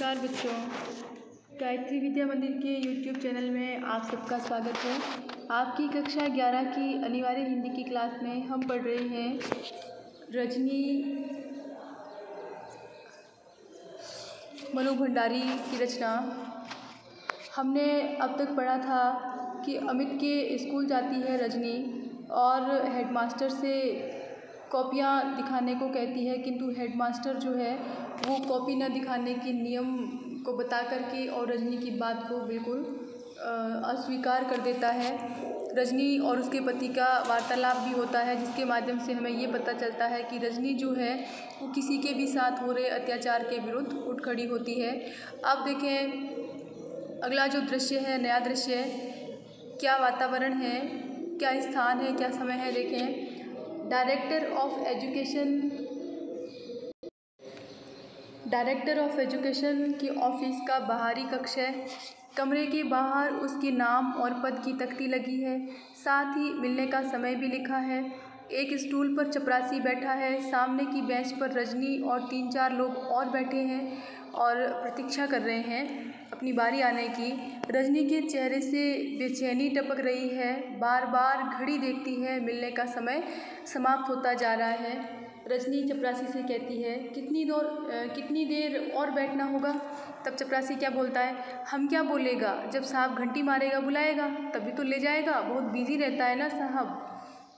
नमस्कार बच्चों, गायत्री विद्या मंदिर के YouTube चैनल में आप सबका स्वागत है। आपकी कक्षा 11 की अनिवार्य हिंदी की क्लास में हम पढ़ रहे हैं रजनी मनु भंडारी की रचना। हमने अब तक पढ़ा था कि अमित के स्कूल जाती है रजनी और हेडमास्टर से कॉपियाँ दिखाने को कहती है, किंतु हेडमास्टर जो है वो कॉपी न दिखाने के नियम को बता करके और रजनी की बात को बिल्कुल अस्वीकार कर देता है। रजनी और उसके पति का वार्तालाप भी होता है, जिसके माध्यम से हमें ये पता चलता है कि रजनी जो है वो किसी के भी साथ हो रहे अत्याचार के विरुद्ध उठ खड़ी होती है। अब देखें अगला जो दृश्य है, नया दृश्य है, क्या वातावरण है, क्या स्थान है, क्या समय है। देखें डायरेक्टर ऑफ एजुकेशन की ऑफिस का बाहरी कक्ष है। कमरे के बाहर उसके नाम और पद की तख्ती लगी है, साथ ही मिलने का समय भी लिखा है। एक स्टूल पर चपरासी बैठा है, सामने की बेंच पर रजनी और 3-4 लोग और बैठे हैं और प्रतीक्षा कर रहे हैं अपनी बारी आने की। रजनी के चेहरे से बेचैनी टपक रही है, बार बार घड़ी देखती है, मिलने का समय समाप्त होता जा रहा है। रजनी चपरासी से कहती है कितनी देर और बैठना होगा। तब चपरासी क्या बोलता है, हम क्या बोलेगा, जब साहब घंटी मारेगा बुलाएगा तभी तो ले जाएगा, बहुत बिजी रहता है ना साहब।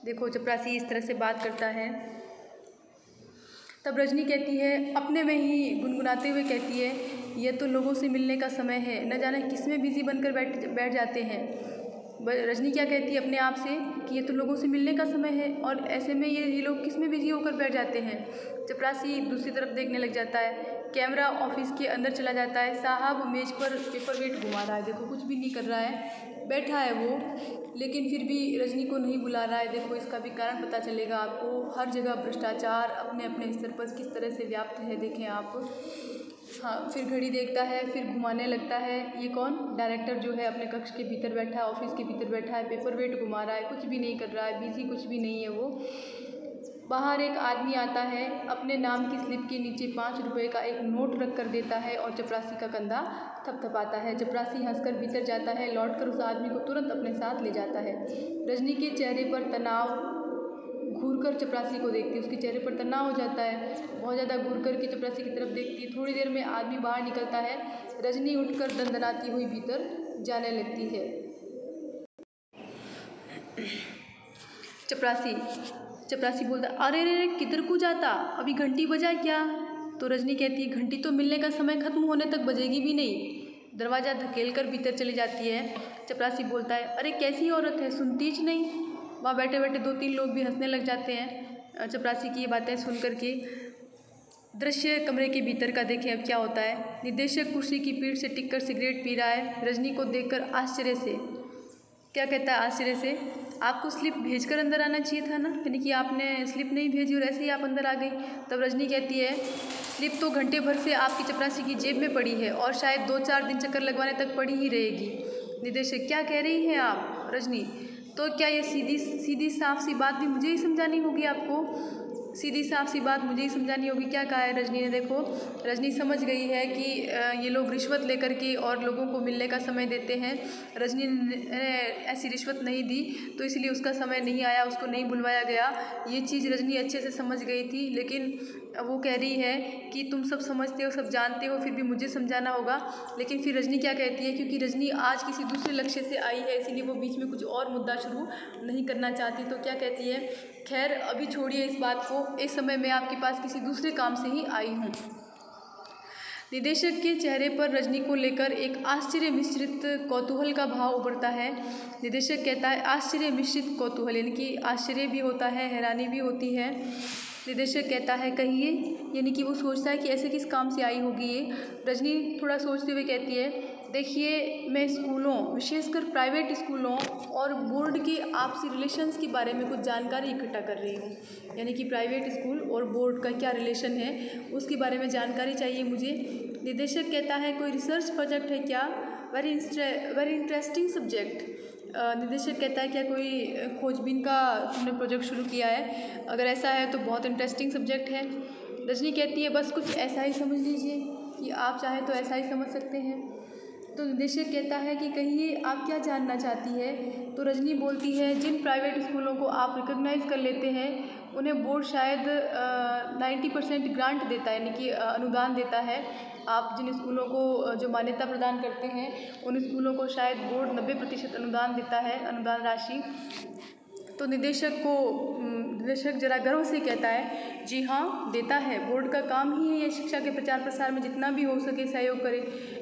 देखो चपरासी इस तरह से बात करता है। तब रजनी कहती है, अपने में ही गुनगुनाते हुए कहती है, यह तो लोगों से मिलने का समय है, न जाने किस में बिजी बनकर बैठ जाते हैं। रजनी क्या कहती है अपने आप से कि ये तो लोगों से मिलने का समय है और ऐसे में ये लोग किस में बिजी होकर बैठ जाते हैं। चपरासी दूसरी तरफ देखने लग जाता है। कैमरा ऑफिस के अंदर चला जाता है। साहब मेज पर पेपर वेट घुमा रहा है, देखो कुछ भी नहीं कर रहा है, बैठा है वो, लेकिन फिर भी रजनी को नहीं बुला रहा है। देखो इसका भी कारण पता चलेगा आपको। हर जगह भ्रष्टाचार अपने अपने स्तर पर किस तरह से व्याप्त है, देखें आप। हाँ, फिर घड़ी देखता है, फिर घुमाने लगता है। ये कौन, डायरेक्टर जो है अपने कक्ष के भीतर बैठा है, ऑफिस के भीतर बैठा है, पेपर वेट घुमा रहा है, कुछ भी नहीं कर रहा है, बिजी कुछ भी नहीं है वो। बाहर एक आदमी आता है, अपने नाम की स्लिप के नीचे 5 रुपये का एक नोट रख कर देता है और चपरासी का कंधा थपथपाता है। चपरासी हंसकर भीतर जाता है, लौटकर उस आदमी को तुरंत अपने साथ ले जाता है। रजनी के चेहरे पर तनाव, घूरकर चपरासी को देखती है, उसके चेहरे पर तनाव हो जाता है, बहुत ज़्यादा घूरकर के चपरासी की तरफ देखती है। थोड़ी देर में आदमी बाहर निकलता है। रजनी उठकर दंदनाती हुई भीतर जाने लगती है। चपरासी बोलता, अरे रे किधर को जाता, अभी घंटी बजा क्या। तो रजनी कहती है, घंटी तो मिलने का समय खत्म होने तक बजेगी भी नहीं। दरवाज़ा धकेल कर भीतर चली जाती है। चपरासी बोलता है, अरे कैसी औरत है, सुनती ज नहीं। वहाँ बैठे बैठे 2-3 लोग भी हंसने लग जाते हैं चपरासी की ये बातें सुन कर के। दृश्य कमरे के भीतर का देखें अब क्या होता है। निदेशक कुर्सी की पीठ से टिककर सिगरेट पी रहा है। रजनी को देखकर आश्चर्य से क्या कहता है, आश्चर्य से, आपको स्लिप भेजकर अंदर आना चाहिए था ना, यानी कि आपने स्लिप नहीं भेजी और ऐसे ही आप अंदर आ गई। तब रजनी कहती है, स्लिप तो घंटे भर से आपकी चपरासी की जेब में पड़ी है और शायद 2-4 दिन चक्कर लगवाने तक पड़ी ही रहेगी। निदेशक, क्या कह रही हैं आप। रजनी, तो क्या ये सीधी साफ सी बात भी मुझे ही समझानी होगी आपको, सीधी साफ सी बात मुझे ही समझानी होगी। क्या कहा है रजनी ने। देखो रजनी समझ गई है कि ये लोग रिश्वत लेकर के और लोगों को मिलने का समय देते हैं। रजनी ने ऐसी रिश्वत नहीं दी तो इसलिए उसका समय नहीं आया, उसको नहीं बुलवाया गया। ये चीज़ रजनी अच्छे से समझ गई थी, लेकिन वो कह रही है कि तुम सब समझते हो, सब जानते हो, फिर भी मुझे समझाना होगा। लेकिन फिर रजनी क्या कहती है, क्योंकि रजनी आज किसी दूसरे लक्ष्य से आई है, इसीलिए वो बीच में कुछ और मुद्दा शुरू नहीं करना चाहती। तो क्या कहती है, खैर अभी छोड़िए इस बात को, इस समय मैं आपके पास किसी दूसरे काम से ही आई हूँ। निदेशक के चेहरे पर रजनी को लेकर एक आश्चर्य मिश्रित कौतूहल का भाव उभरता है। निदेशक कहता है, आश्चर्य मिश्रित कौतूहल, यानी कि आश्चर्य भी होता है, हैरानी भी होती है। निदेशक कहता है, कहिए, यानी कि वो सोचता है कि ऐसे किस काम से आई होगी ये। रजनी थोड़ा सोचते हुए कहती है, देखिए मैं स्कूलों, विशेषकर प्राइवेट स्कूलों और बोर्ड के आपसी रिलेशंस के बारे में कुछ जानकारी इकट्ठा कर रही हूँ, यानी कि प्राइवेट स्कूल और बोर्ड का क्या रिलेशन है उसके बारे में जानकारी चाहिए मुझे। निदेशक कहता है, कोई रिसर्च प्रोजेक्ट है क्या। Very interesting subject. निदेशक कहता है, क्या कोई खोजबीन का तुमने प्रोजेक्ट शुरू किया है, अगर ऐसा है तो बहुत इंटरेस्टिंग सब्जेक्ट है। रजनी कहती है, बस कुछ ऐसा ही समझ लीजिए। कि आप चाहें तो ऐसा ही समझ सकते हैं। तो निदेशक कहता है कि कहिए आप क्या जानना चाहती है। तो रजनी बोलती है जिन प्राइवेट स्कूलों को आप रिकॉग्नाइज़ कर लेते हैं उन्हें बोर्ड शायद 90% ग्रांट देता है, यानी कि अनुदान देता है। आप जिन स्कूलों को जो मान्यता प्रदान करते हैं उन स्कूलों को शायद बोर्ड 90% अनुदान देता है, अनुदान राशि। तो निदेशक जरा गर्व से कहता है जी हाँ देता है, बोर्ड का काम ही है ये शिक्षा के प्रचार प्रसार में जितना भी हो सके सहयोग करे।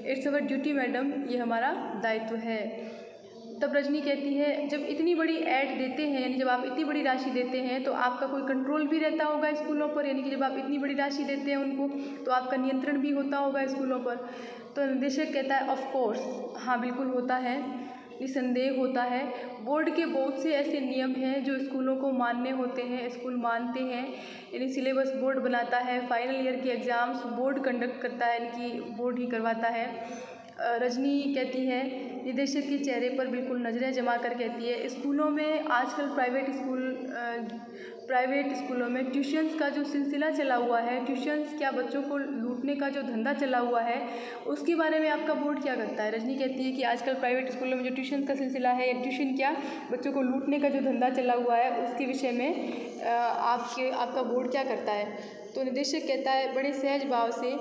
इट्स अवर ड्यूटी मैडम, ये हमारा दायित्व है। तब रजनी कहती है जब इतनी बड़ी ऐड देते हैं, यानी जब आप इतनी बड़ी राशि देते हैं तो आपका कोई कंट्रोल भी रहता होगा स्कूलों पर, यानी कि जब आप इतनी बड़ी राशि देते हैं उनको तो आपका नियंत्रण भी होता होगा स्कूलों पर। तो निदेशक कहता है ऑफ कोर्स, हाँ बिल्कुल होता है, निसंदेह होता है। बोर्ड के बहुत से ऐसे नियम हैं जो स्कूलों को मानने होते हैं, स्कूल मानते हैं, यानी सिलेबस बोर्ड बनाता है, फाइनल ईयर के एग्ज़ाम्स बोर्ड कंडक्ट करता है, यानी कि बोर्ड ही करवाता है। रजनी कहती है, निदेशक के चेहरे पर बिल्कुल नज़रें जमा कर कहती है स्कूलों में आजकल प्राइवेट स्कूलों में ट्यूशन्स का जो सिलसिला चला हुआ है, ट्यूशन्स क्या बच्चों को लूटने का जो धंधा चला हुआ है उसके बारे में आपका बोर्ड क्या करता है। रजनी कहती है कि आजकल प्राइवेट स्कूलों में जो ट्यूशन का सिलसिला है, या ट्यूशन क्या बच्चों को लूटने का जो धंधा चला हुआ है उसके विषय में आपका बोर्ड क्या करता है। तो निदेशक कहता है बड़े सहज भाव से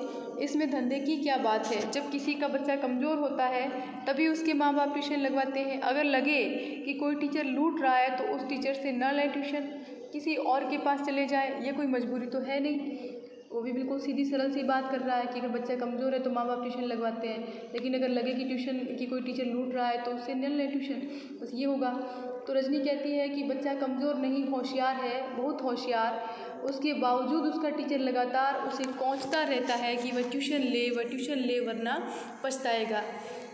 इसमें धंधे की क्या बात है, जब किसी का बच्चा कमज़ोर होता है तभी उसके माँ बाप ट्यूशन लगवाते हैं। अगर लगे कि कोई टीचर लूट रहा है तो उस टीचर से न लें ट्यूशन, किसी और के पास चले जाए, ये कोई मजबूरी तो है नहीं। वो भी बिल्कुल सीधी सरल सी बात कर रहा है कि अगर बच्चा कमज़ोर है तो माँ बाप ट्यूशन लगवाते हैं, लेकिन अगर लगे कि ट्यूशन की कोई टीचर लूट रहा है तो उससे न लें ट्यूशन, बस ये होगा। तो रजनी कहती है कि बच्चा कमज़ोर नहीं होशियार है, बहुत होशियार, उसके बावजूद उसका टीचर लगातार उसे कोंचता रहता है कि वह ट्यूशन ले वरना पछताएगा।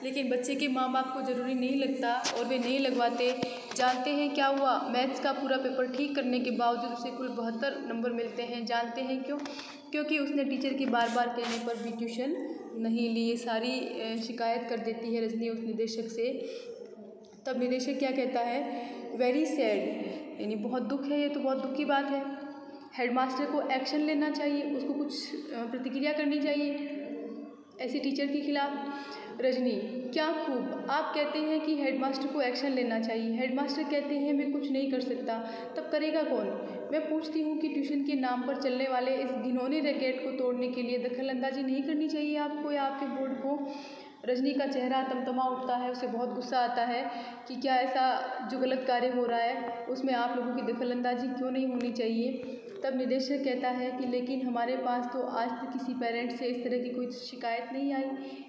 लेकिन बच्चे के माँ बाप को ज़रूरी नहीं लगता और वे नहीं लगवाते। जानते हैं क्या हुआ, मैथ्स का पूरा पेपर ठीक करने के बावजूद उसे कुल 72 नंबर मिलते हैं। जानते हैं क्यों? क्योंकि उसने टीचर के बार बार कहने पर भी ट्यूशन नहीं ली। ये सारी शिकायत कर देती है रजनी उस निदेशक से। तब निदेशक क्या कहता है, वेरी सैड, यानी बहुत दुख है, ये तो बहुत दुख की बात है। हेडमास्टर को एक्शन लेना चाहिए, उसको कुछ प्रतिक्रिया करनी चाहिए ऐसे टीचर के खिलाफ। रजनी, क्या खूब, आप कहते हैं कि हेडमास्टर को एक्शन लेना चाहिए। हेडमास्टर कहते हैं मैं कुछ नहीं कर सकता, तब करेगा कौन? मैं पूछती हूँ कि ट्यूशन के नाम पर चलने वाले इस घिनौने रैकेट को तोड़ने के लिए दखलंदाजी नहीं करनी चाहिए आपको या आपके बोर्ड को। रजनी का चेहरा तमतमा उठता है, उसे बहुत गुस्सा आता है कि क्या ऐसा जो गलत कार्य हो रहा है उसमें आप लोगों की दखलंदाजी क्यों नहीं होनी चाहिए। तब निदेशक कहता है कि लेकिन हमारे पास तो आज तक किसी पेरेंट्स से इस तरह की कोई शिकायत नहीं आई,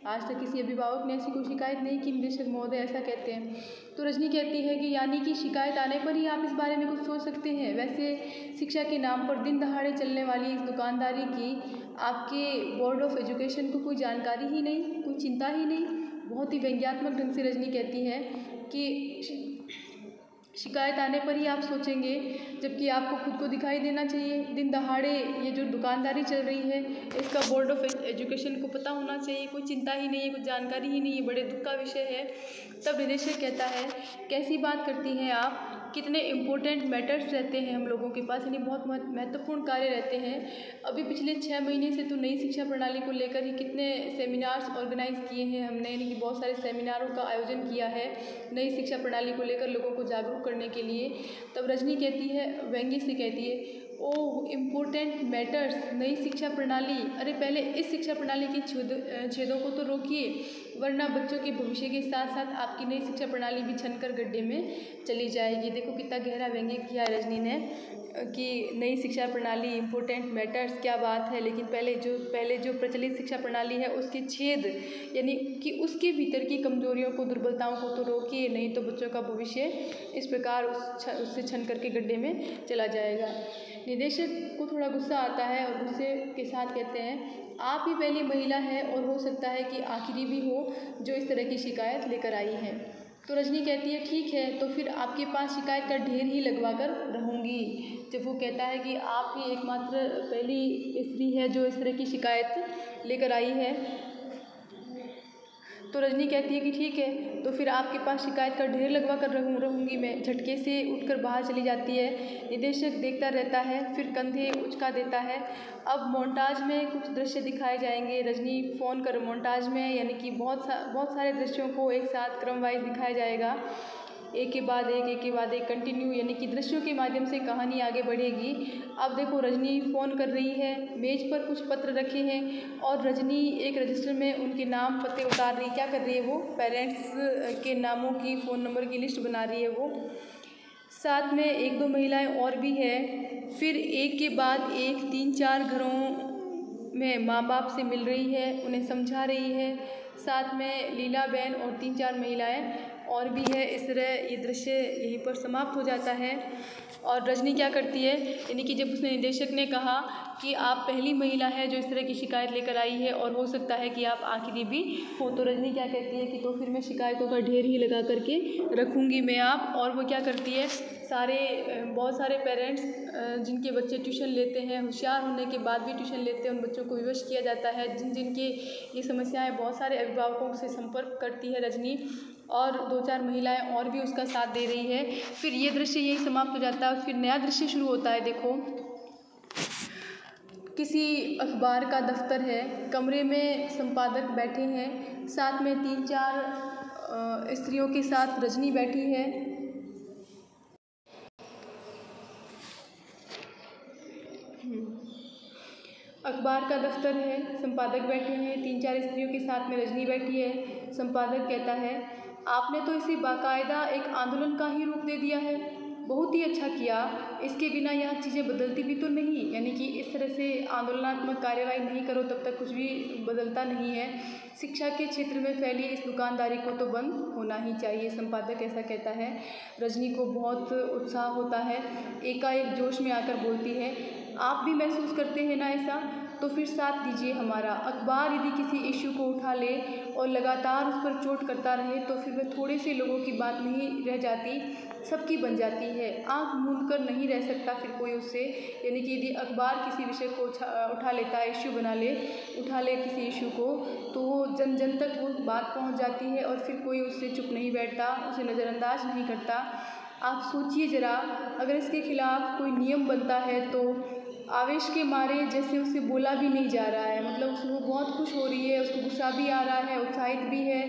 आज तक किसी अभिभावक ने ऐसी कोई शिकायत नहीं की। निदेशक महोदय ऐसा कहते हैं। तो रजनी कहती है कि यानी कि शिकायत आने पर ही आप इस बारे में कुछ सोच सकते हैं। वैसे शिक्षा के नाम पर दिन दहाड़े चलने वाली इस दुकानदारी की आपके बोर्ड ऑफ एजुकेशन को कोई जानकारी ही नहीं, कोई चिंता ही नहीं। बहुत ही व्यंग्यात्मक ढंग से रजनी कहती है कि शिकायत आने पर ही आप सोचेंगे, जबकि आपको खुद को दिखाई देना चाहिए। दिन दहाड़े ये जो दुकानदारी चल रही है इसका बोर्ड ऑफ एजुकेशन को पता होना चाहिए। कोई चिंता ही नहीं है, कुछ जानकारी ही नहीं है, बड़े दुख का विषय है। तब निदेशक कहता है कैसी बात करती हैं आप, कितने इम्पोर्टेंट मैटर्स रहते हैं हम लोगों के पास, यानी बहुत महत्वपूर्ण कार्य रहते हैं। अभी पिछले 6 महीने से तो नई शिक्षा प्रणाली को लेकर ही कितने सेमिनार्स ऑर्गेनाइज़ किए हैं हमने, यानी कि बहुत सारे सेमिनारों का आयोजन किया है नई शिक्षा प्रणाली को लेकर लोगों को जागरूक करने के लिए। तब रजनी कहती है, व्यंग्य से कहती है, ओह इम्पोर्टेंट मैटर्स, नई शिक्षा प्रणाली, अरे पहले इस शिक्षा प्रणाली के छेदों को तो रोकिए, वरना बच्चों के भविष्य के साथ साथ आपकी नई शिक्षा प्रणाली भी छनकर गड्ढे में चली जाएगी। देखो कितना गहरा व्यंग्य किया है रजनी ने कि नई शिक्षा प्रणाली, इम्पोर्टेंट मैटर्स, क्या बात है। लेकिन पहले जो प्रचलित शिक्षा प्रणाली है उसके छेद, यानी कि उसके भीतर की कमजोरियों को, दुर्बलताओं को तो रोकिए, नहीं तो बच्चों का भविष्य इस प्रकार उससे छन करके गड्ढे में चला जाएगा। निदेशक को थोड़ा गुस्सा आता है और गुस्से के साथ कहते हैं, आप ही पहली महिला है और हो सकता है कि आखिरी भी हो जो इस तरह की शिकायत लेकर आई है। तो रजनी कहती है ठीक है, तो फिर आपके पास शिकायत का ढेर ही लगवा कर रहूँगी। जब वो कहता है कि आप ही एकमात्र पहली स्त्री है जो इस तरह की शिकायत लेकर आई है, तो रजनी कहती है कि ठीक है, तो फिर आपके पास शिकायत का ढेर लगवा कर रहूँगी मैं। झटके से उठकर बाहर चली जाती है। निदेशक देखता रहता है, फिर कंधे उचका देता है। अब मोन्टाज में कुछ दृश्य दिखाए जाएंगे। रजनी फ़ोन कर मोन्टाज में, यानी कि बहुत सारे दृश्यों को एक साथ क्रम वाइज दिखाया जाएगा, एक के बाद एक कंटिन्यू, यानी कि दृश्यों के माध्यम से कहानी आगे बढ़ेगी। अब देखो रजनी फ़ोन कर रही है, मेज़ पर कुछ पत्र रखे हैं और रजनी एक रजिस्टर में उनके नाम पते उतार रही। क्या कर रही है वो? पेरेंट्स के नामों की, फ़ोन नंबर की लिस्ट बना रही है वो। साथ में 1-2 महिलाएं और भी है। फिर एक के बाद एक 3-4 घरों में माँ बाप से मिल रही है, उन्हें समझा रही है। साथ में लीला बहन और 3-4 महिलाएं और भी है। इस तरह ये दृश्य यहीं पर समाप्त हो जाता है। और रजनी क्या करती है, यानी कि जब उसने निदेशक ने कहा कि आप पहली महिला है जो इस तरह की शिकायत लेकर आई है और हो सकता है कि आप आखिरी भी हो, तो रजनी क्या कहती है कि तो फिर मैं शिकायतों का ढेर ही लगा करके रखूँगी मैं आप। और वो क्या करती है, बहुत सारे पेरेंट्स जिनके बच्चे ट्यूशन लेते हैं, होशियार होने के बाद भी ट्यूशन लेते हैं, उन बच्चों को विवश किया जाता है। जिनके ये समस्याएं, बहुत सारे अभिभावकों से संपर्क करती है रजनी, और 2-4 महिलाएं और भी उसका साथ दे रही है। फिर ये दृश्य यही समाप्त हो जाता है। फिर नया दृश्य शुरू होता है। देखो, किसी अखबार का दफ्तर है, कमरे में संपादक बैठे हैं, साथ में 3-4 स्त्रियों के साथ रजनी बैठी है। अखबार का दफ्तर है, संपादक बैठे हैं, 3-4 स्त्रियों के साथ में रजनी बैठी है। संपादक कहता है, आपने तो इसे बाकायदा एक आंदोलन का ही रूप दे दिया है। बहुत ही अच्छा किया। इसके बिना यह चीज़ें बदलती भी तो नहीं, यानी कि इस तरह से आंदोलनात्मक कार्यवाही नहीं करो तब तक कुछ भी बदलता नहीं है। शिक्षा के क्षेत्र में फैली इस दुकानदारी को तो बंद होना ही चाहिए। संपादक ऐसा कहता है। रजनी को बहुत उत्साह होता है, एकाएक जोश में आकर बोलती है, आप भी महसूस करते हैं ना ऐसा? तो फिर साथ दीजिए हमारा। अखबार यदि किसी इश्यू को उठा ले और लगातार उस पर चोट करता रहे तो फिर वह थोड़े से लोगों की बात नहीं रह जाती, सबकी बन जाती है। आँख मूंद कर नहीं रह सकता फिर कोई उससे, यानी कि यदि अखबार किसी विषय को उठा लेता है, इश्यू उठा ले किसी इश्यू को, तो वो जन जन तक वो बात पहुंच जाती है और फिर कोई उससे चुप नहीं बैठता, उसे नज़रअंदाज नहीं करता। आप सोचिए ज़रा, अगर इसके खिलाफ कोई नियम बनता है तो आवेश के मारे जैसे उसे बोला भी नहीं जा रहा है, मतलब वो बहुत खुश हो रही है, उसको गुस्सा भी आ रहा है, उत्साहित भी है।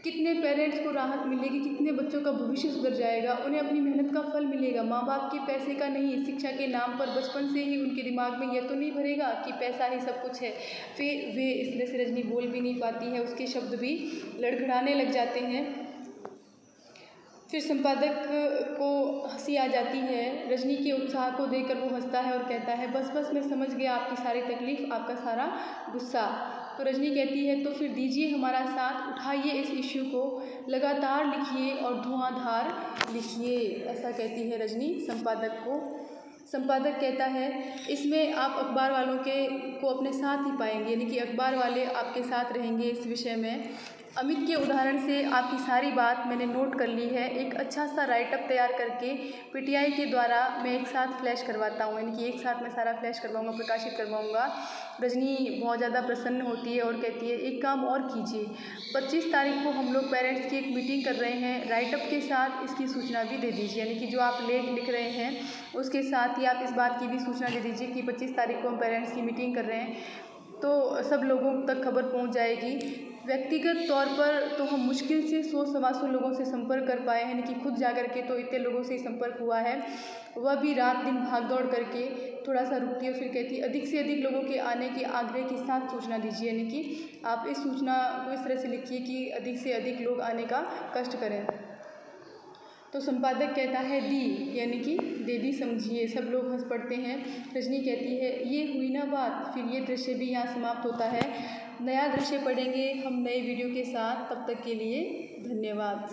कितने पेरेंट्स को राहत मिलेगी, कितने बच्चों का भविष्य सुधर जाएगा, उन्हें अपनी मेहनत का फल मिलेगा, माँ बाप के पैसे का नहीं। शिक्षा के नाम पर बचपन से ही उनके दिमाग में यह तो नहीं भरेगा कि पैसा ही सब कुछ है। फिर वे इस तरह से रजनी बोल भी नहीं पाती है, उसके शब्द भी लड़खड़ाने लग जाते हैं। फिर संपादक को हंसी आ जाती है। रजनी के उत्साह को देखकर वो हंसता है और कहता है, बस बस मैं समझ गया आपकी सारी तकलीफ़, आपका सारा गुस्सा। तो रजनी कहती है, तो फिर दीजिए हमारा साथ, उठाइए इस इश्यू को, लगातार लिखिए और धुआंधार लिखिए। ऐसा कहती है रजनी संपादक को। संपादक कहता है, इसमें आप अखबार वालों को अपने साथ ही पाएंगे, यानी कि अखबार वाले आपके साथ रहेंगे इस विषय में। अमित के उदाहरण से आपकी सारी बात मैंने नोट कर ली है। एक अच्छा सा राइटअप तैयार करके पीटीआई के द्वारा मैं एक साथ फ्लैश करवाता हूँ, यानी कि एक साथ मैं सारा फ्लैश करवाऊँगा, प्रकाशित करवाऊँगा। रजनी बहुत ज़्यादा प्रसन्न होती है और कहती है, एक काम और कीजिए, 25 तारीख को हम लोग पेरेंट्स की एक मीटिंग कर रहे हैं, राइटअप के साथ इसकी सूचना भी दे दीजिए, यानी कि जो आप लेख लिख रहे हैं उसके साथ ही आप इस बात की भी सूचना दे दीजिए कि 25 तारीख को हम पेरेंट्स की मीटिंग कर रहे हैं, तो सब लोगों तक खबर पहुंच जाएगी। व्यक्तिगत तौर पर तो हम मुश्किल से 100-125 लोगों से संपर्क कर पाए हैं, यानी कि खुद जाकर के तो इतने लोगों से संपर्क हुआ है, वह भी रात दिन भाग दौड़ करके। थोड़ा सा रुकती है, फिर कहती है, अधिक से अधिक लोगों के आने के आग्रह के साथ सूचना दीजिए, यानी कि आप इस सूचना को इस तरह से लिखिए कि अधिक से अधिक लोग आने का कष्ट करें। तो संपादक कहता है, दी, यानी कि दे दी समझिए। सब लोग हंस पड़ते हैं। रजनी कहती है, ये हुई ना बात। फिर ये दृश्य भी यहाँ समाप्त होता है। नया दृश्य पढ़ेंगे हम नए वीडियो के साथ, तब तक के लिए धन्यवाद।